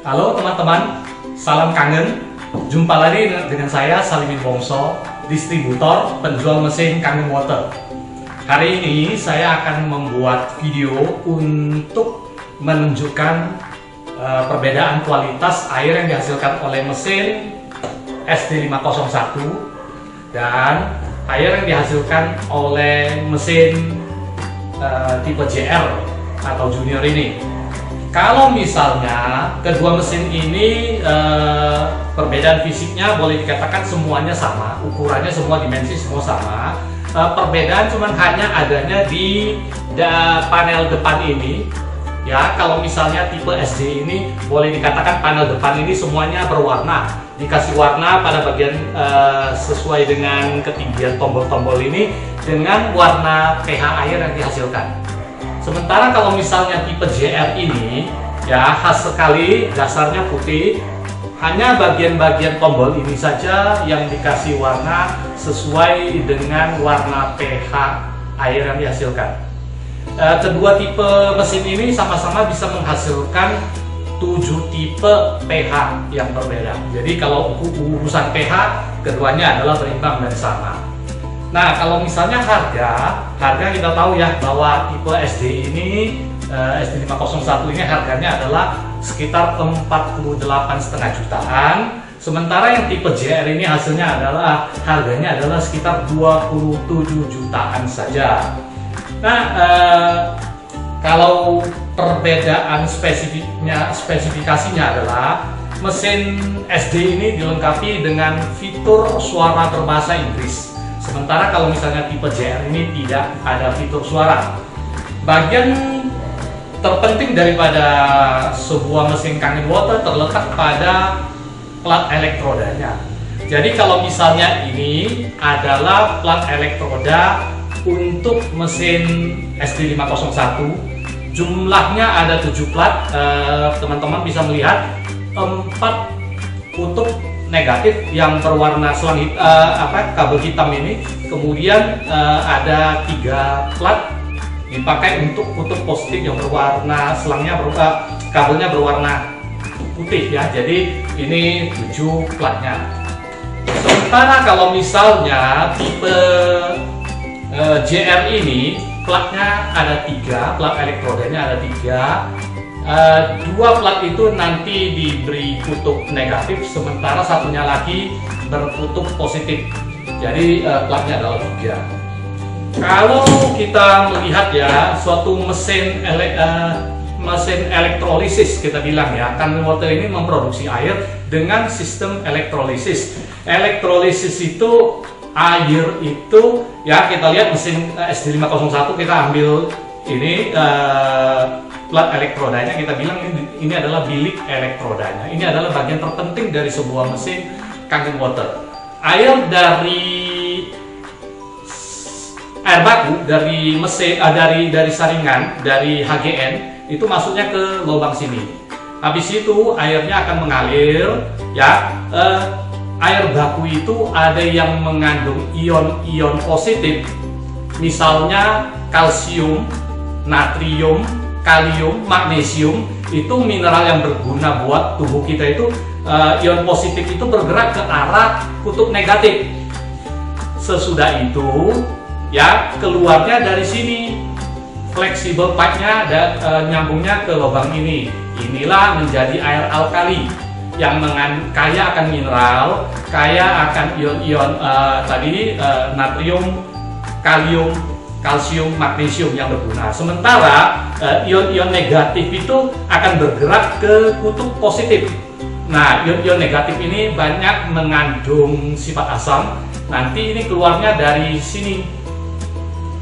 Halo teman-teman, salam kangen. Jumpa lagi dengan saya Salimin Wongso, distributor penjual mesin Kangen Water. Hari ini saya akan membuat video untuk menunjukkan perbedaan kualitas air yang dihasilkan oleh mesin SD501 dan air yang dihasilkan oleh mesin tipe JR atau Junior ini. Kalau misalnya kedua mesin ini perbedaan fisiknya boleh dikatakan semuanya sama, ukurannya semua dimensi semua sama. Perbedaan cuma hanya adanya di panel depan ini. Ya, kalau misalnya tipe SD ini boleh dikatakan panel depan ini semuanya berwarna, dikasih warna pada bagian sesuai dengan ketinggian tombol-tombol ini dengan warna pH air yang dihasilkan. Sementara kalau misalnya tipe JR ini ya khas sekali, dasarnya putih, hanya bagian-bagian tombol ini saja yang dikasih warna sesuai dengan warna pH air yang dihasilkan. Kedua tipe mesin ini sama-sama bisa menghasilkan 7 tipe pH yang berbeda. Jadi kalau urusan pH keduanya adalah berimbang dan sama. Nah, kalau misalnya harga kita tahu ya bahwa tipe SD ini SD501 ini harganya adalah sekitar 48,5 jutaan. Sementara yang tipe JR ini harganya adalah sekitar 27 jutaan saja. Nah, kalau perbedaan spesifikasinya adalah mesin SD ini dilengkapi dengan fitur suara berbahasa Inggris. Sementara kalau misalnya tipe JR ini tidak ada fitur suara. Bagian terpenting daripada sebuah mesin Kangen Water terletak pada plat elektrodanya. Jadi kalau misalnya ini adalah plat elektroda untuk mesin SD501, jumlahnya ada 7 plat. Teman-teman bisa melihat 4 kutub negatif yang berwarna kabel hitam ini, kemudian ada 3 plat dipakai untuk kutub positif yang berwarna kabelnya berwarna putih ya. Jadi ini 7 platnya. Sementara kalau misalnya tipe JR ini platnya ada 3, plat elektrodanya ada 3. 2 plat itu nanti diberi kutub negatif, sementara satunya lagi berkutub positif. Jadi platnya adalah 3. Kalau kita melihat ya suatu mesin elektrolisis, kita bilang ya, Kangen Water ini memproduksi air dengan sistem elektrolisis. Elektrolisis itu air itu ya, kita lihat mesin SD501, kita ambil ini plat elektrodanya, kita bilang ini adalah bilik elektrodanya. Ini adalah bagian terpenting dari sebuah mesin Kangen Water. Air baku dari mesin dari saringan dari HGN itu masuknya ke lubang sini. Habis itu airnya akan mengalir ya. Air baku itu ada yang mengandung ion-ion positif, misalnya kalsium, natrium, kalium, magnesium. Itu mineral yang berguna buat tubuh kita. Itu ion positif itu bergerak ke arah kutub negatif. Sesudah itu ya keluarnya dari sini, fleksibel pipe-nya dan nyambungnya ke lubang ini. Inilah menjadi air alkali yang kaya akan mineral, kaya akan ion-ion natrium, kalium, kalsium, magnesium yang berguna. Sementara ion-ion negatif itu akan bergerak ke kutub positif. Nah, ion-ion negatif ini banyak mengandung sifat asam. Nanti ini keluarnya dari sini,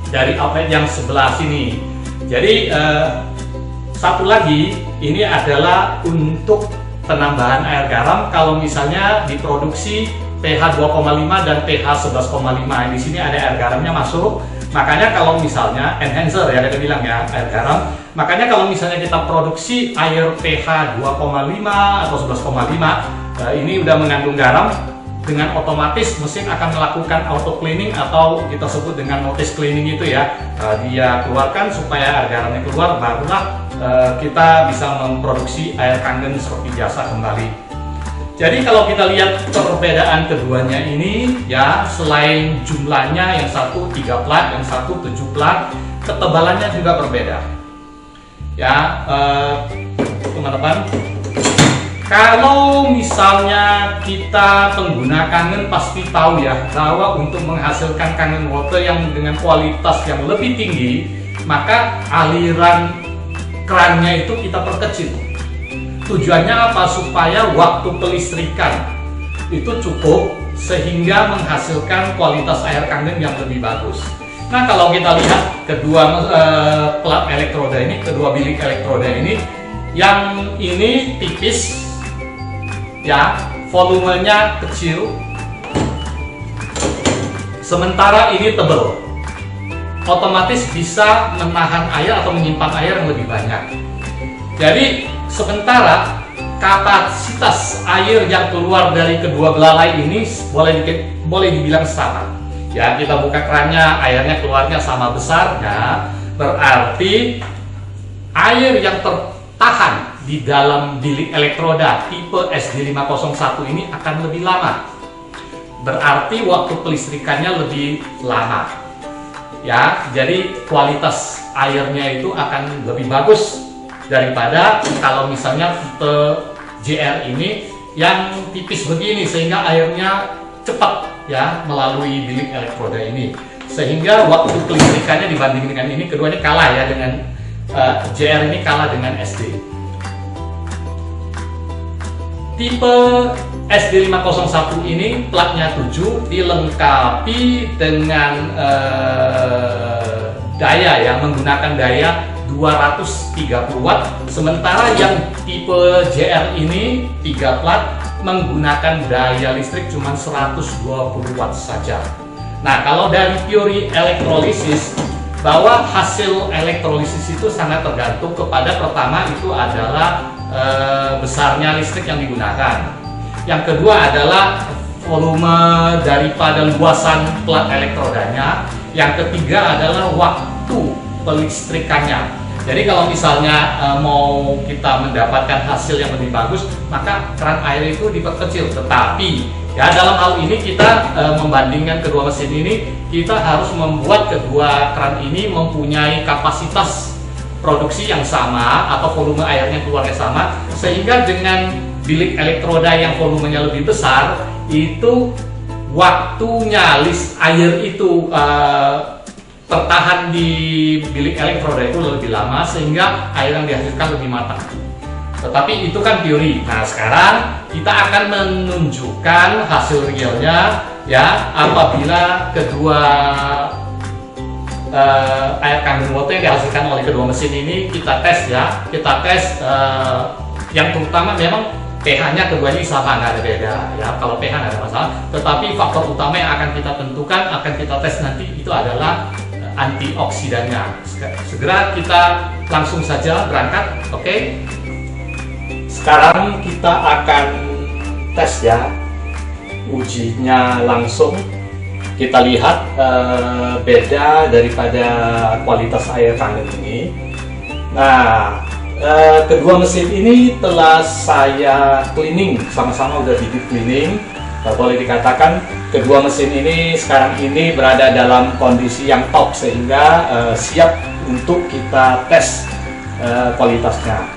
dari outlet yang sebelah sini. Jadi satu lagi, ini adalah untuk penambahan air garam kalau misalnya diproduksi pH 2,5 dan pH 11,5. Di sini ada air garamnya masuk. Makanya kalau misalnya enhancer ya, kita bilang ya, air garam. Makanya kalau misalnya kita produksi air pH 2,5 atau 11,5, ini udah mengandung garam, dengan otomatis mesin akan melakukan auto cleaning atau kita sebut dengan notice cleaning itu ya. Dia keluarkan supaya air garamnya keluar, barulah kita bisa memproduksi air kangen seperti biasa kembali. Jadi kalau kita lihat perbedaan keduanya ini ya, selain jumlahnya yang satu 3 plat, yang satu 7 plat, ketebalannya juga berbeda. Ya, teman-teman, kalau misalnya kita pengguna kangen pasti tahu ya bahwa untuk menghasilkan kangen water yang dengan kualitas yang lebih tinggi, maka aliran kerannya itu kita perkecil. Tujuannya apa? Supaya waktu pelistrikan itu cukup sehingga menghasilkan kualitas air kangen yang lebih bagus. Nah, kalau kita lihat kedua plat elektroda ini, kedua bilik elektroda ini, yang ini tipis ya, volumenya kecil, sementara ini tebal, otomatis bisa menahan air atau menyimpan air yang lebih banyak. Jadi sementara kapasitas air yang keluar dari kedua belalai ini boleh dibilang sama. Ya, kita buka kerannya, airnya keluarnya sama besarnya, berarti air yang tertahan di dalam bilik elektroda tipe SD501 ini akan lebih lama. Berarti waktu pelistrikannya lebih lama. Ya, jadi kualitas airnya itu akan lebih bagus daripada kalau misalnya tipe JR ini yang tipis begini, sehingga airnya cepat ya melalui bilik elektroda ini, sehingga waktu kelistrikannya dibanding dengan ini, keduanya kalah ya, dengan JR ini kalah dengan SD. Tipe SD501 ini platnya 7, dilengkapi dengan daya yang menggunakan daya 230 watt, sementara yang tipe JR ini 3 plat menggunakan daya listrik cuma 120 watt saja. Nah, kalau dari teori elektrolisis, bahwa hasil elektrolisis itu sangat tergantung kepada, pertama itu adalah besarnya listrik yang digunakan. Yang kedua adalah volume daripada luasan plat elektrodanya. Yang ketiga adalah waktu pelistrikannya. Jadi kalau misalnya mau kita mendapatkan hasil yang lebih bagus, maka keran air itu diperkecil. Tetapi ya, dalam hal ini kita membandingkan kedua mesin ini, kita harus membuat kedua keran ini mempunyai kapasitas produksi yang sama atau volume airnya keluarnya sama, sehingga dengan bilik elektroda yang volumenya lebih besar, itu waktunya air itu tertahan di bilik elektroda itu lebih lama, sehingga air yang dihasilkan lebih matang. Tetapi itu kan teori. Nah, sekarang kita akan menunjukkan hasil realnya ya, apabila kedua air kangen water yang dihasilkan oleh kedua mesin ini kita tes ya. Kita tes yang terutama memang pH-nya keduanya sama, nggak ada beda ya. Kalau pH nggak ada masalah, tetapi faktor utama yang akan kita tentukan, akan kita tes nanti, itu adalah antioksidannya. Segera kita langsung saja berangkat, oke? Sekarang kita akan tes ya, ujinya langsung. Kita lihat beda daripada kualitas air kangen ini. Nah, kedua mesin ini telah saya cleaning, sama-sama udah di deep cleaning. Boleh dikatakan kedua mesin ini sekarang ini berada dalam kondisi yang top, sehingga siap untuk kita tes kualitasnya.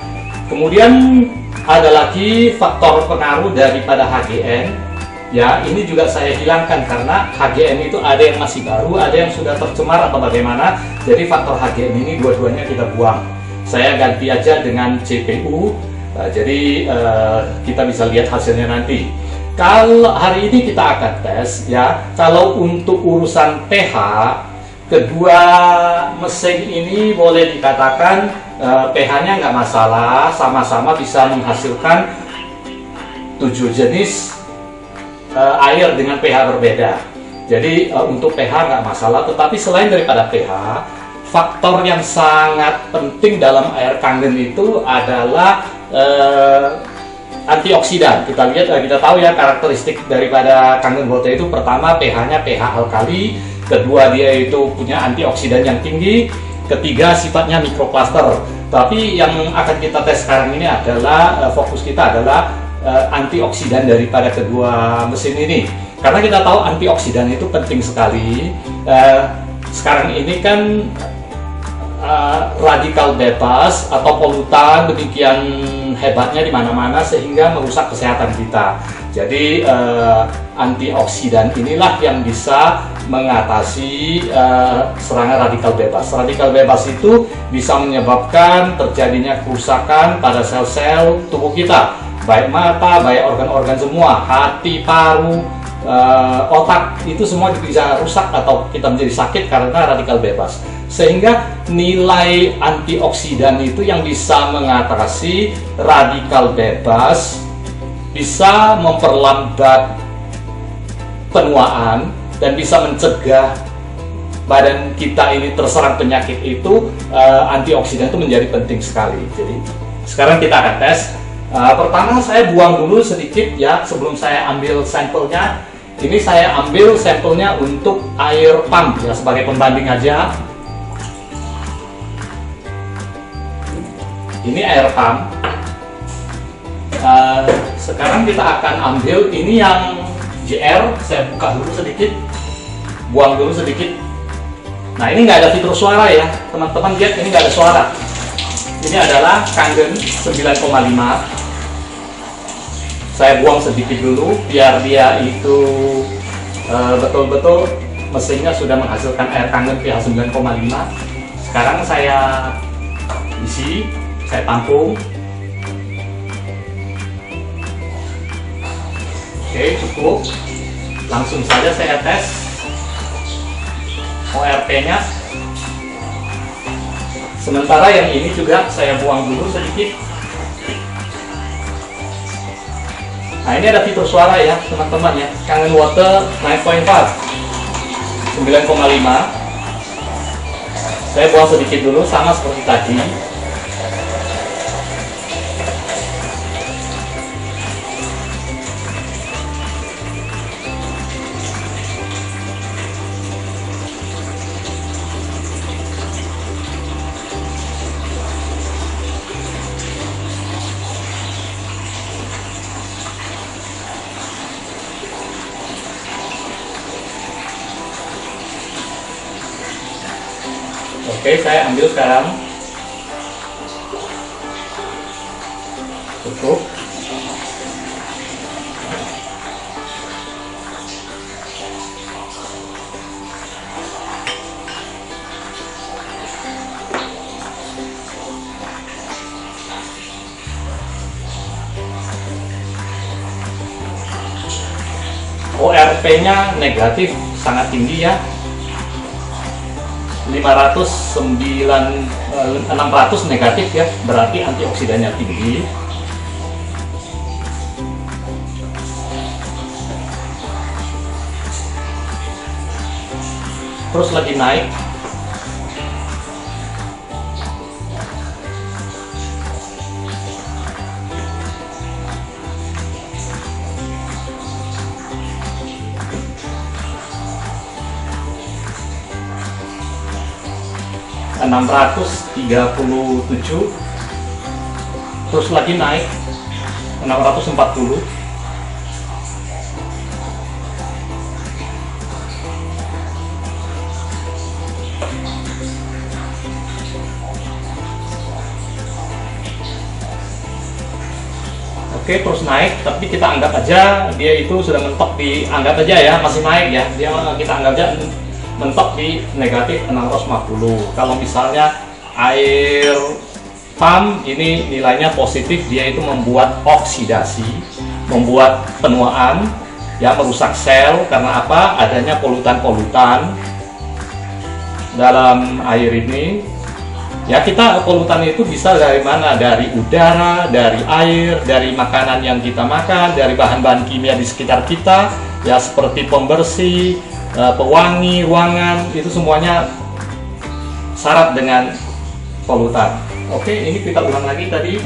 Kemudian ada lagi faktor pengaruh daripada HGN. Ya, ini juga saya hilangkan karena HGN itu ada yang masih baru, ada yang sudah tercemar atau bagaimana. Jadi faktor HGN ini dua-duanya kita buang. Saya ganti aja dengan CPU. Jadi kita bisa lihat hasilnya nanti. Kalau hari ini kita akan tes ya, kalau untuk urusan pH, kedua mesin ini boleh dikatakan pH-nya nggak masalah, sama-sama bisa menghasilkan 7 jenis air dengan pH berbeda. Jadi untuk pH nggak masalah, tetapi selain daripada pH, faktor yang sangat penting dalam air kangen itu adalah antioksidan. Kita lihat, kita tahu ya karakteristik daripada kangen water itu, pertama pH-nya pH alkali, kedua dia itu punya antioksidan yang tinggi, ketiga sifatnya mikroklaster. Tapi yang akan kita tes sekarang ini adalah fokus kita adalah antioksidan daripada kedua mesin ini. Karena kita tahu antioksidan itu penting sekali. Sekarang ini kan radikal bebas atau polutan demikian hebatnya di mana-mana sehingga merusak kesehatan kita. Jadi antioksidan inilah yang bisa mengatasi serangan radikal bebas. Radikal bebas itu bisa menyebabkan terjadinya kerusakan pada sel-sel tubuh kita, baik mata, baik organ-organ semua, hati, paru, otak, itu semua bisa rusak atau kita menjadi sakit karena radikal bebas. Sehingga nilai antioksidan itu yang bisa mengatasi radikal bebas, bisa memperlambat penuaan dan bisa mencegah badan kita ini terserang penyakit itu. Antioksidan itu menjadi penting sekali. Jadi sekarang kita akan tes. Pertama saya buang dulu sedikit ya sebelum saya ambil sampelnya. Ini saya ambil sampelnya untuk air pump ya, sebagai pembanding aja. Ini air pump. Sekarang kita akan ambil ini yang JR. Saya buka dulu sedikit, buang dulu sedikit. Nah, ini nggak ada fitur suara ya teman-teman, lihat ini nggak ada suara. Ini adalah Kangen 9,5. Saya buang sedikit dulu biar dia itu betul-betul mesinnya sudah menghasilkan air Kangen pH 9,5. Sekarang saya isi, saya tampung. Oke, cukup. Langsung saja saya tes ORP-nya. Sementara yang ini juga saya buang dulu sedikit. Nah, ini ada fitur suara ya teman-teman ya, Kangen Water 9.5 9,5. Saya buang sedikit dulu sama seperti tadi. Oke, saya ambil sekarang. Cukup. ORP-nya negatif, sangat tinggi ya. 600 negatif ya, berarti antioksidannya tinggi. Terus lagi naik. (637), terus lagi naik 640. Oke, terus naik, tapi kita anggap aja dia itu sudah mentok di, anggap aja ya masih naik ya, dia kita anggap aja mentok di negatif 650. Kalau misalnya air pump ini nilainya positif, dia itu membuat oksidasi, membuat penuaan, ya merusak sel. Karena apa? Adanya polutan-polutan dalam air ini. Ya, kita polutan itu bisa dari mana? Dari udara, dari air, dari makanan yang kita makan, dari bahan-bahan kimia di sekitar kita, ya seperti pembersih, pewangi ruangan, itu semuanya syarat dengan polutan. Oke, ini kita ulang lagi tadi.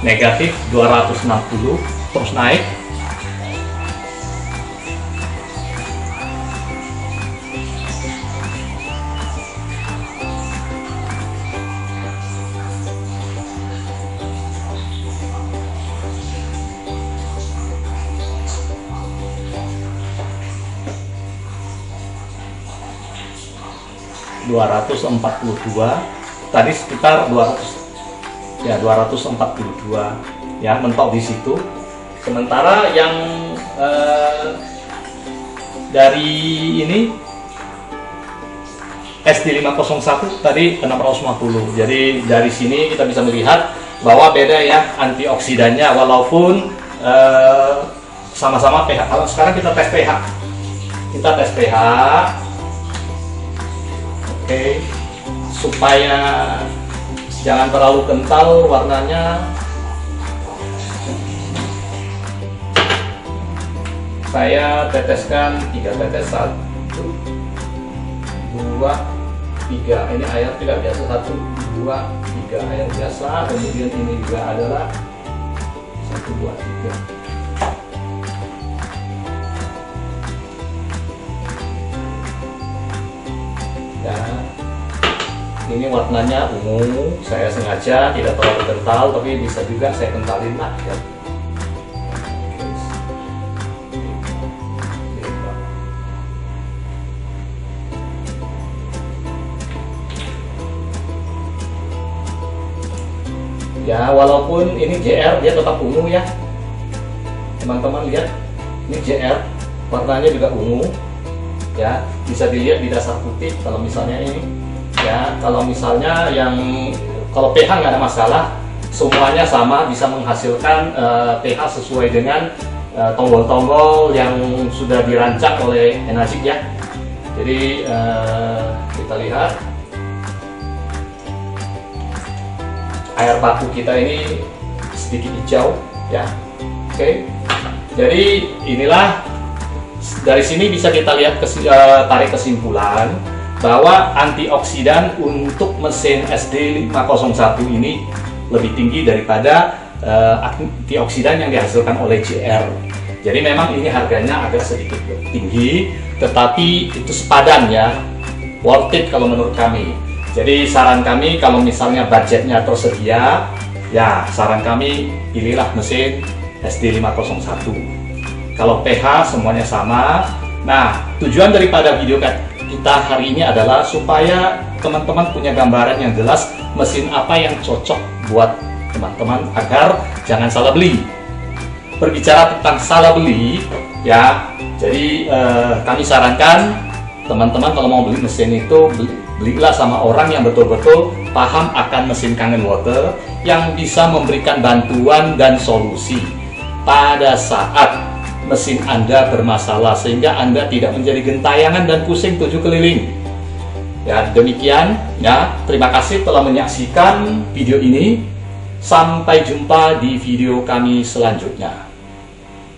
negatif 260, terus naik. ...242, tadi sekitar 200 ya, 242 ya, mentok di situ. Sementara yang dari ini SD501 tadi 650. Jadi dari sini kita bisa melihat bahwa beda ya antioksidannya, walaupun sama-sama pH. Kalau sekarang kita tes pH, oke, supaya jangan terlalu kental warnanya. Saya teteskan 3 tetes, 1, 2, 3. Ini air tidak biasa, 1, 2, 3 air biasa. Kemudian ini juga adalah 1, 2, 3. Ya, ini warnanya ungu. Saya sengaja tidak terlalu kental, tapi bisa juga saya kentalin lah ya. Ya, walaupun ini JR, dia tetap ungu ya. Teman-teman lihat, ini JR, warnanya juga ungu. Ya, bisa dilihat di dasar putih kalau misalnya ini. Ya, kalau misalnya kalau pH nggak ada masalah, semuanya sama, bisa menghasilkan pH sesuai dengan tombol-tombol yang sudah dirancang oleh Enazik ya. Jadi kita lihat air baku kita ini sedikit hijau ya. Oke. Jadi inilah, dari sini bisa kita lihat tarik kesimpulan bahwa antioksidan untuk mesin SD501 ini lebih tinggi daripada antioksidan yang dihasilkan oleh JR. Jadi memang ini harganya agak sedikit tinggi, tetapi itu sepadan ya, worth it kalau menurut kami. Jadi saran kami, kalau misalnya budgetnya tersedia, ya saran kami pilihlah mesin SD501. Kalau pH semuanya sama. Nah, tujuan daripada video kita hari ini adalah supaya teman-teman punya gambaran yang jelas mesin apa yang cocok buat teman-teman agar jangan salah beli. Berbicara tentang salah beli ya, jadi kami sarankan teman-teman kalau mau beli mesin itu belilah sama orang yang betul-betul paham akan mesin Kangen Water, yang bisa memberikan bantuan dan solusi pada saat mesin Anda bermasalah, sehingga Anda tidak menjadi gentayangan dan pusing 7 keliling. Ya, demikian ya. Terima kasih telah menyaksikan video ini. Sampai jumpa di video kami selanjutnya.